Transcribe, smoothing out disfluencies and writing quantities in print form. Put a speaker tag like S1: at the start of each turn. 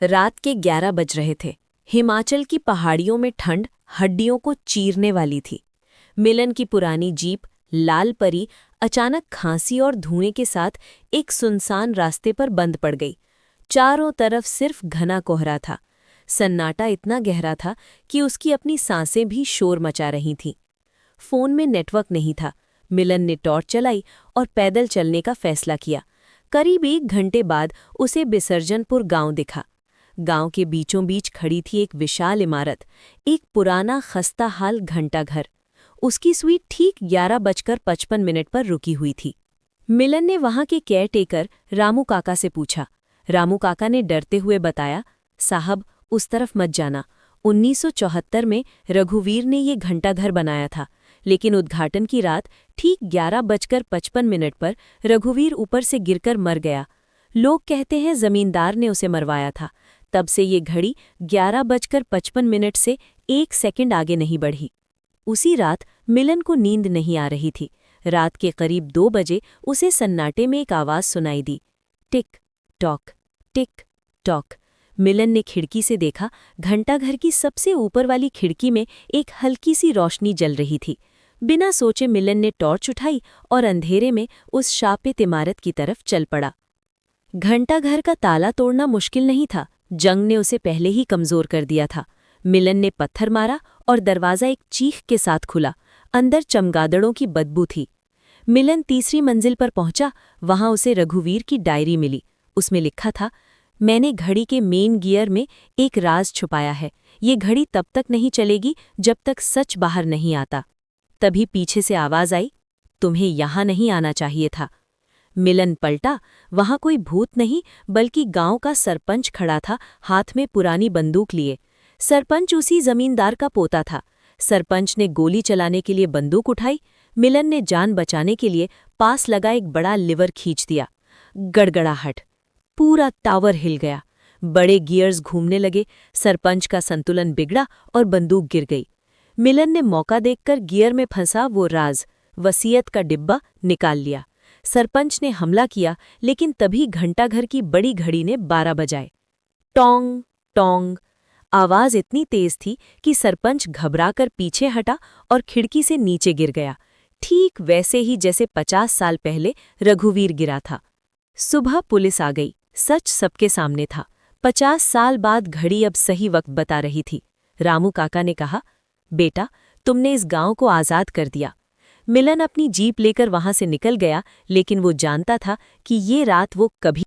S1: रात के 11 बज रहे थे। हिमाचल की पहाड़ियों में ठंड हड्डियों को चीरने वाली थी। मिलन की पुरानी जीप लाल परी अचानक खांसी और धुएं के साथ एक सुनसान रास्ते पर बंद पड़ गई। चारों तरफ सिर्फ घना कोहरा था। सन्नाटा इतना गहरा था कि उसकी अपनी सांसें भी शोर मचा रही थीं। फोन में नेटवर्क नहीं था। मिलन ने टॉर्च चलाई और पैदल चलने का फैसला किया। करीब 1 घंटे बाद उसे बिसर्जनपुर गांव दिखा। गांव के बीचों बीच खड़ी थी एक विशाल इमारत, एक पुराना खस्ता हाल घंटाघर। उसकी सुई ठीक 11:55 पर रुकी हुई थी। मिलन ने वहां के केयरटेकर रामू काका से पूछा। रामू काका ने डरते हुए बताया, साहब उस तरफ मत जाना। 1974 में रघुवीर ने ये घंटाघर बनाया था, लेकिन उद्घाटन की रात ठीक 11:55 पर रघुवीर ऊपर से गिरकर मर गया। लोग कहते हैं जमींदार ने उसे मरवाया था। तब से ये घड़ी 11:55 से 1 सेकंड आगे नहीं बढ़ी। उसी रात मिलन को नींद नहीं आ रही थी। रात के करीब 2 बजे उसे सन्नाटे में एक आवाज़ सुनाई दी, टिक टॉक टिक टॉक। मिलन ने खिड़की से देखा। घंटाघर की सबसे ऊपर वाली खिड़की में एक हल्की सी रोशनी जल रही थी। बिना सोचे मिलन ने टॉर्च उठाई और अंधेरे में उस शापित इमारत की तरफ चल पड़ा। घंटाघर का ताला तोड़ना मुश्किल नहीं था। जंग ने उसे पहले ही कमजोर कर दिया था। मिलन ने पत्थर मारा और दरवाज़ा एक चीख के साथ खुला। अंदर चमगादड़ों की बदबू थी। मिलन तीसरी मंजिल पर पहुंचा। वहां उसे रघुवीर की डायरी मिली। उसमें लिखा था, मैंने घड़ी के मेन गियर में एक राज छुपाया है। ये घड़ी तब तक नहीं चलेगी जब तक सच बाहर नहीं आता। तभी पीछे से आवाज़ आई, तुम्हें यहां नहीं आना चाहिए था। मिलन पलटा। वहां कोई भूत नहीं बल्कि गांव का सरपंच खड़ा था, हाथ में पुरानी बंदूक लिए। सरपंच उसी जमींदार का पोता था। सरपंच ने गोली चलाने के लिए बंदूक उठाई। मिलन ने जान बचाने के लिए पास लगा एक बड़ा लिवर खींच दिया। गड़गड़ाहट, पूरा टावर हिल गया। बड़े गियर्स घूमने लगे। सरपंच का संतुलन बिगड़ा और बंदूक गिर गई। मिलन ने मौका देखकर गियर में फंसा वो राज, वसीयत का डिब्बा, निकाल लिया। सरपंच ने हमला किया, लेकिन तभी घंटाघर की बड़ी घड़ी ने 12 बजाए। टोंग टोंग। आवाज इतनी तेज थी कि सरपंच घबराकर पीछे हटा और खिड़की से नीचे गिर गया, ठीक वैसे ही जैसे 50 साल पहले रघुवीर गिरा था। सुबह पुलिस आ गई। सच सबके सामने था। 50 साल बाद घड़ी अब सही वक्त बता रही थी। रामू काका ने कहा, बेटा तुमने इस गांव को आज़ाद कर दिया। मिलन अपनी जीप लेकर वहां से निकल गया, लेकिन वो जानता था कि ये रात वो कभी